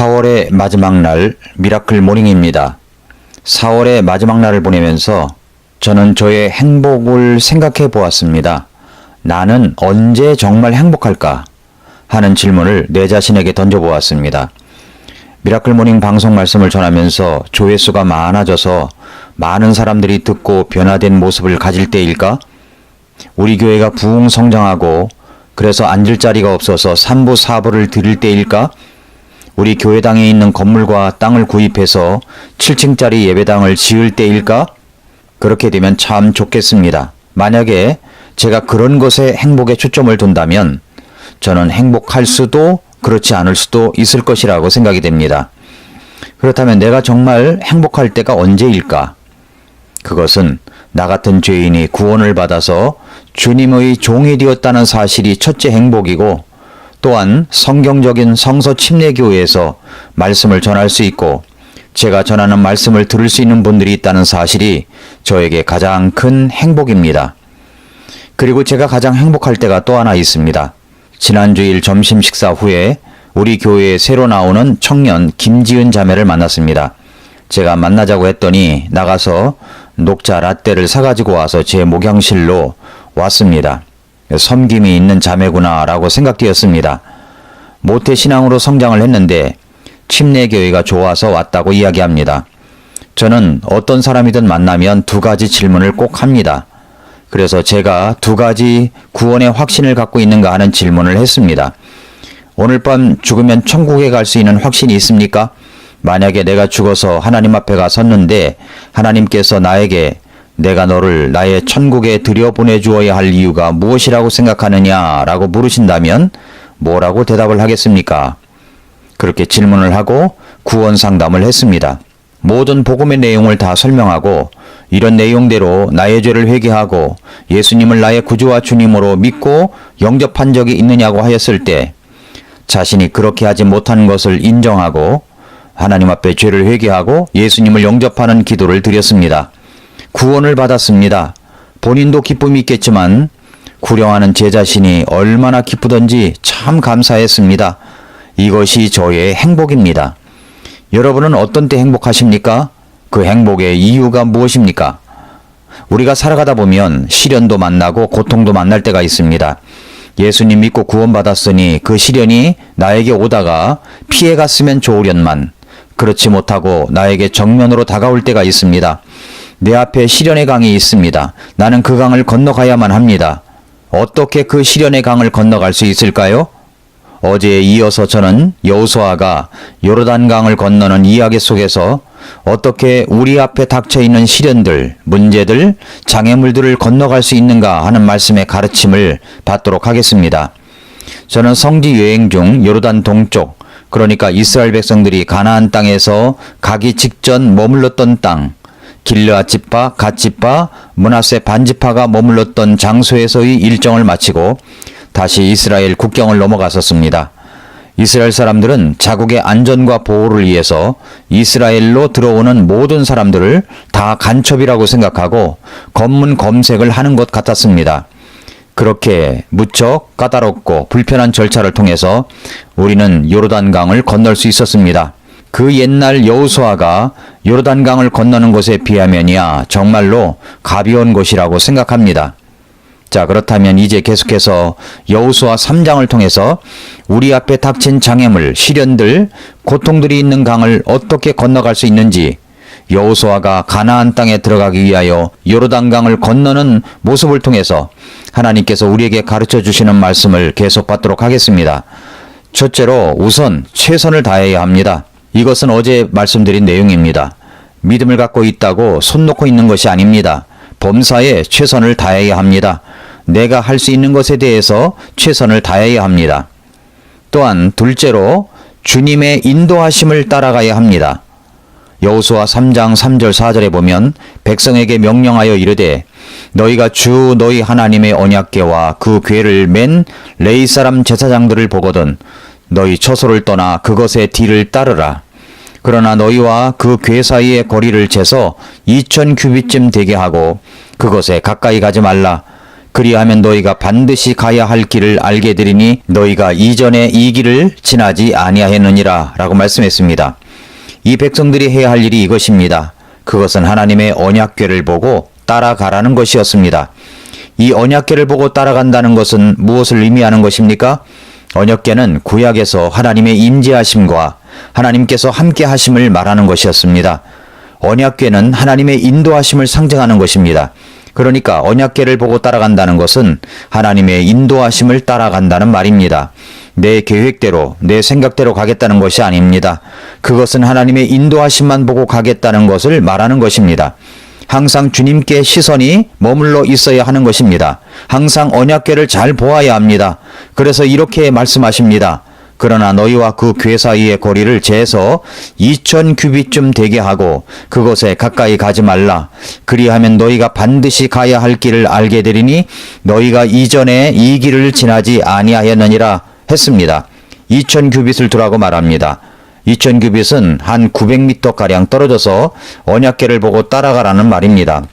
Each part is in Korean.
4월의 마지막 날 미라클 모닝입니다. 4월의 마지막 날을 보내면서 저는 저의 행복을 생각해 보았습니다. 나는 언제 정말 행복할까? 하는 질문을 내 자신에게 던져보았습니다. 미라클 모닝 방송 말씀을 전하면서 조회수가 많아져서 많은 사람들이 듣고 변화된 모습을 가질 때일까? 우리 교회가 부흥 성장하고 그래서 앉을 자리가 없어서 3부 4부를 드릴 때일까? 우리 교회당에 있는 건물과 땅을 구입해서 7층짜리 예배당을 지을 때일까? 그렇게 되면 참 좋겠습니다. 만약에 제가 그런 것에 행복에 초점을 둔다면 저는 행복할 수도 그렇지 않을 수도 있을 것이라고 생각이 됩니다. 그렇다면 내가 정말 행복할 때가 언제일까? 그것은 나 같은 죄인이 구원을 받아서 주님의 종이 되었다는 사실이 첫째 행복이고, 또한 성경적인 성서 침례교회에서 말씀을 전할 수 있고 제가 전하는 말씀을 들을 수 있는 분들이 있다는 사실이 저에게 가장 큰 행복입니다. 그리고 제가 가장 행복할 때가 또 하나 있습니다. 지난 주일 점심 식사 후에 우리 교회에 새로 나오는 청년 김지은 자매를 만났습니다. 제가 만나자고 했더니 나가서 녹차 라떼를 사가지고 와서 제 목양실로 왔습니다. 섬김이 있는 자매구나 라고 생각되었습니다. 모태신앙으로 성장을 했는데 침례교회가 좋아서 왔다고 이야기합니다. 저는 어떤 사람이든 만나면 두 가지 질문을 꼭 합니다. 그래서 제가 두 가지 구원의 확신을 갖고 있는가 하는 질문을 했습니다. 오늘 밤 죽으면 천국에 갈 수 있는 확신이 있습니까? 만약에 내가 죽어서 하나님 앞에 가 섰는데 하나님께서 나에게 내가 너를 나의 천국에 들여보내주어야 할 이유가 무엇이라고 생각하느냐 라고 물으신다면 뭐라고 대답을 하겠습니까? 그렇게 질문을 하고 구원 상담을 했습니다. 모든 복음의 내용을 다 설명하고 이런 내용대로 나의 죄를 회개하고 예수님을 나의 구주와 주님으로 믿고 영접한 적이 있느냐고 하였을 때 자신이 그렇게 하지 못한 것을 인정하고 하나님 앞에 죄를 회개하고 예수님을 영접하는 기도를 드렸습니다. 구원을 받았습니다. 본인도 기쁨이 있겠지만 구령하는 제 자신이 얼마나 기쁘던지 참 감사했습니다. 이것이 저의 행복입니다. 여러분은 어떤 때 행복하십니까? 그 행복의 이유가 무엇입니까? 우리가 살아가다 보면 시련도 만나고 고통도 만날 때가 있습니다. 예수님 믿고 구원받았으니 그 시련이 나에게 오다가 피해갔으면 좋으련만 그렇지 못하고 나에게 정면으로 다가올 때가 있습니다. 내 앞에 시련의 강이 있습니다. 나는 그 강을 건너가야만 합니다. 어떻게 그 시련의 강을 건너갈 수 있을까요? 어제에 이어서 저는 여호수아가 요르단강을 건너는 이야기 속에서 어떻게 우리 앞에 닥쳐있는 시련들, 문제들, 장애물들을 건너갈 수 있는가 하는 말씀의 가르침을 받도록 하겠습니다. 저는 성지 여행 중 요르단 동쪽, 그러니까 이스라엘 백성들이 가나안 땅에서 가기 직전 머물렀던 땅, 길르앗 지파, 갓 지파, 므낫세 반 지파가 머물렀던 장소에서의 일정을 마치고 다시 이스라엘 국경을 넘어갔었습니다. 이스라엘 사람들은 자국의 안전과 보호를 위해서 이스라엘로 들어오는 모든 사람들을 다 간첩이라고 생각하고 검문 검색을 하는 것 같았습니다. 그렇게 무척 까다롭고 불편한 절차를 통해서 우리는 요르단강을 건널 수 있었습니다. 그 옛날 여호수아가 요르단강을 건너는 것에 비하면야 정말로 가벼운 것이라고 생각합니다. 자, 그렇다면 이제 계속해서 여호수아 3장을 통해서 우리 앞에 닥친 장애물, 시련들, 고통들이 있는 강을 어떻게 건너갈 수 있는지, 여호수아가 가나안 땅에 들어가기 위하여 요르단강을 건너는 모습을 통해서 하나님께서 우리에게 가르쳐 주시는 말씀을 계속 받도록 하겠습니다. 첫째로 우선 최선을 다해야 합니다. 이것은 어제 말씀드린 내용입니다. 믿음을 갖고 있다고 손 놓고 있는 것이 아닙니다. 범사에 최선을 다해야 합니다. 내가 할 수 있는 것에 대해서 최선을 다해야 합니다. 또한 둘째로 주님의 인도하심을 따라가야 합니다. 여호수아 3장 3절 4절에 보면 백성에게 명령하여 이르되 너희가 주 너희 하나님의 언약궤와 그 궤를 맨 레위 사람 제사장들을 보거든 너희 처소를 떠나 그것의 뒤를 따르라. 그러나 너희와 그 궤 사이의 거리를 재서 2000 규빗쯤 되게 하고 그것에 가까이 가지 말라. 그리하면 너희가 반드시 가야 할 길을 알게 되리니 너희가 이전에 이 길을 지나지 아니하였느니라 라고 말씀했습니다. 이 백성들이 해야 할 일이 이것입니다. 그것은 하나님의 언약궤를 보고 따라가라는 것이었습니다. 이 언약궤를 보고 따라간다는 것은 무엇을 의미하는 것입니까? 언약궤는 구약에서 하나님의 임재하심과 하나님께서 함께 하심을 말하는 것이었습니다. 언약궤는 하나님의 인도하심을 상징하는 것입니다. 그러니까 언약궤를 보고 따라간다는 것은 하나님의 인도하심을 따라간다는 말입니다. 내 계획대로, 내 생각대로 가겠다는 것이 아닙니다. 그것은 하나님의 인도하심만 보고 가겠다는 것을 말하는 것입니다. 항상 주님께 시선이 머물러 있어야 하는 것입니다. 항상 언약궤를 잘 보아야 합니다. 그래서 이렇게 말씀하십니다. 그러나 너희와 그 궤 사이의 거리를 재서 2000규빗쯤 되게 하고 그곳에 가까이 가지 말라. 그리하면 너희가 반드시 가야 할 길을 알게 되리니 너희가 이전에 이 길을 지나지 아니하였느니라 했습니다. 2000규빗을 두라고 말합니다. 2000규빗은 한 900m가량 떨어져서 언약궤를 보고 따라가라는 말입니다.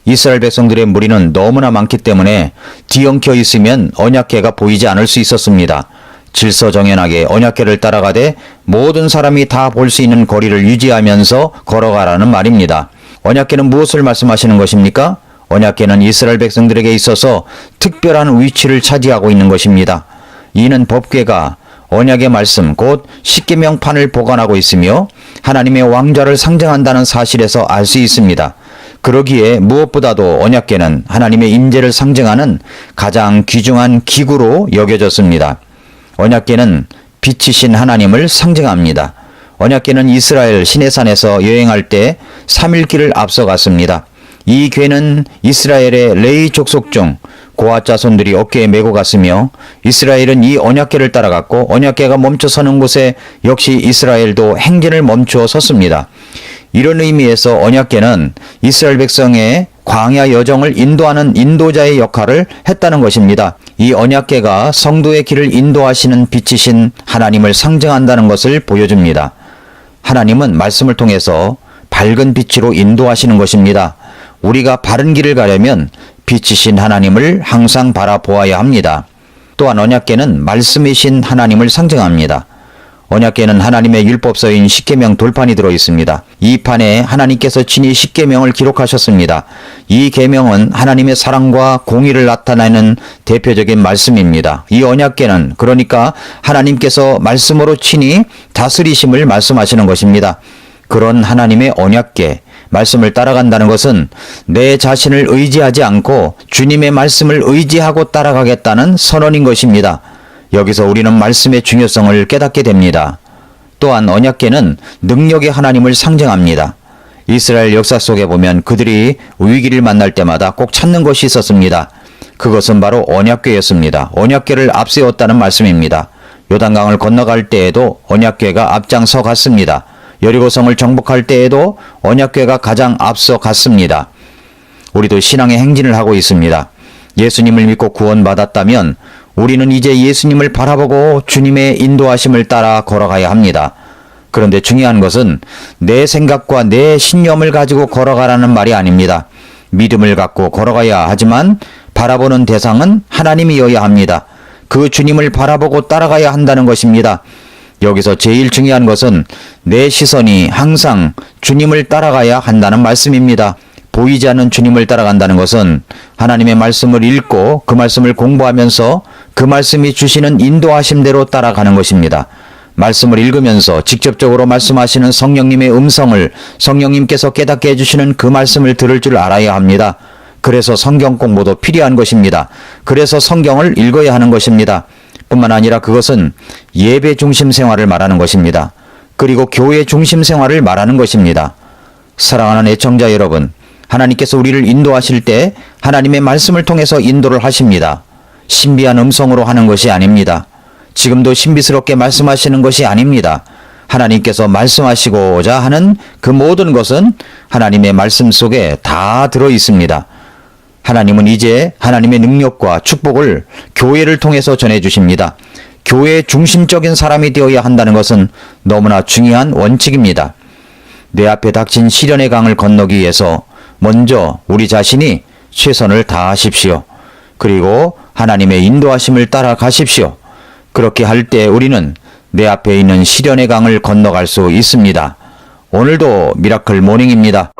이스라엘 백성들의 무리는 너무나 많기 때문에 뒤엉켜 있으면 언약궤가 보이지 않을 수 있었습니다. 질서정연하게 언약궤를 따라가되 모든 사람이 다 볼 수 있는 거리를 유지하면서 걸어가라는 말입니다. 언약궤는 무엇을 말씀하시는 것입니까? 언약궤는 이스라엘 백성들에게 있어서 특별한 위치를 차지하고 있는 것입니다. 이는 법궤가 언약의 말씀 곧 십계명판을 보관하고 있으며 하나님의 왕좌를 상징한다는 사실에서 알 수 있습니다. 그러기에 무엇보다도 언약궤는 하나님의 임재를 상징하는 가장 귀중한 기구로 여겨졌습니다. 언약궤는 빛이신 하나님을 상징합니다. 언약궤는 이스라엘 시내산에서 여행할 때 3일길을 앞서갔습니다. 이 궤는 이스라엘의 레위 족속 중 고앗 자손들이 어깨에 메고 갔으며 이스라엘은 이 언약궤를 따라갔고 언약궤가 멈춰 서는 곳에 역시 이스라엘도 행진을 멈추어 섰습니다. 이런 의미에서 언약궤는 이스라엘 백성의 광야 여정을 인도하는 인도자의 역할을 했다는 것입니다. 이 언약궤가 성도의 길을 인도하시는 빛이신 하나님을 상징한다는 것을 보여줍니다. 하나님은 말씀을 통해서 밝은 빛으로 인도하시는 것입니다. 우리가 바른 길을 가려면 빛이신 하나님을 항상 바라보아야 합니다. 또한 언약궤는 말씀이신 하나님을 상징합니다. 언약궤는 하나님의 율법서인 십계명 돌판이 들어 있습니다. 이 판에 하나님께서 친히 십계명을 기록하셨습니다. 이 계명은 하나님의 사랑과 공의를 나타내는 대표적인 말씀입니다. 이 언약궤는 그러니까 하나님께서 말씀으로 친히 다스리심을 말씀하시는 것입니다. 그런 하나님의 언약궤, 말씀을 따라간다는 것은 내 자신을 의지하지 않고 주님의 말씀을 의지하고 따라가겠다는 선언인 것입니다. 여기서 우리는 말씀의 중요성을 깨닫게 됩니다. 또한 언약궤는 능력의 하나님을 상징합니다. 이스라엘 역사 속에 보면 그들이 위기를 만날 때마다 꼭 찾는 것이 있었습니다. 그것은 바로 언약궤였습니다. 언약궤를 앞세웠다는 말씀입니다. 요단강을 건너갈 때에도 언약궤가 앞장서 갔습니다. 여리고성을 정복할 때에도 언약궤가 가장 앞서 갔습니다. 우리도 신앙의 행진을 하고 있습니다. 예수님을 믿고 구원받았다면 우리는 이제 예수님을 바라보고 주님의 인도하심을 따라 걸어가야 합니다. 그런데 중요한 것은 내 생각과 내 신념을 가지고 걸어가라는 말이 아닙니다. 믿음을 갖고 걸어가야 하지만 바라보는 대상은 하나님이어야 합니다. 그 주님을 바라보고 따라가야 한다는 것입니다. 여기서 제일 중요한 것은 내 시선이 항상 주님을 따라가야 한다는 말씀입니다. 보이지 않는 주님을 따라간다는 것은 하나님의 말씀을 읽고 그 말씀을 공부하면서 그 말씀이 주시는 인도하심대로 따라가는 것입니다. 말씀을 읽으면서 직접적으로 말씀하시는 성령님의 음성을 성령님께서 깨닫게 해주시는 그 말씀을 들을 줄 알아야 합니다. 그래서 성경 공부도 필요한 것입니다. 그래서 성경을 읽어야 하는 것입니다. 뿐만 아니라 그것은 예배 중심 생활을 말하는 것입니다. 그리고 교회 중심 생활을 말하는 것입니다. 사랑하는 애청자 여러분, 하나님께서 우리를 인도하실 때 하나님의 말씀을 통해서 인도를 하십니다. 신비한 음성으로 하는 것이 아닙니다. 지금도 신비스럽게 말씀하시는 것이 아닙니다. 하나님께서 말씀하시고자 하는 그 모든 것은 하나님의 말씀 속에 다 들어 있습니다. 하나님은 이제 하나님의 능력과 축복을 교회를 통해서 전해주십니다. 교회의 중심적인 사람이 되어야 한다는 것은 너무나 중요한 원칙입니다. 내 앞에 닥친 시련의 강을 건너기 위해서 먼저 우리 자신이 최선을 다하십시오. 그리고 하나님의 인도하심을 따라 가십시오. 그렇게 할 때 우리는 내 앞에 있는 시련의 강을 건너갈 수 있습니다. 오늘도 미라클 모닝입니다.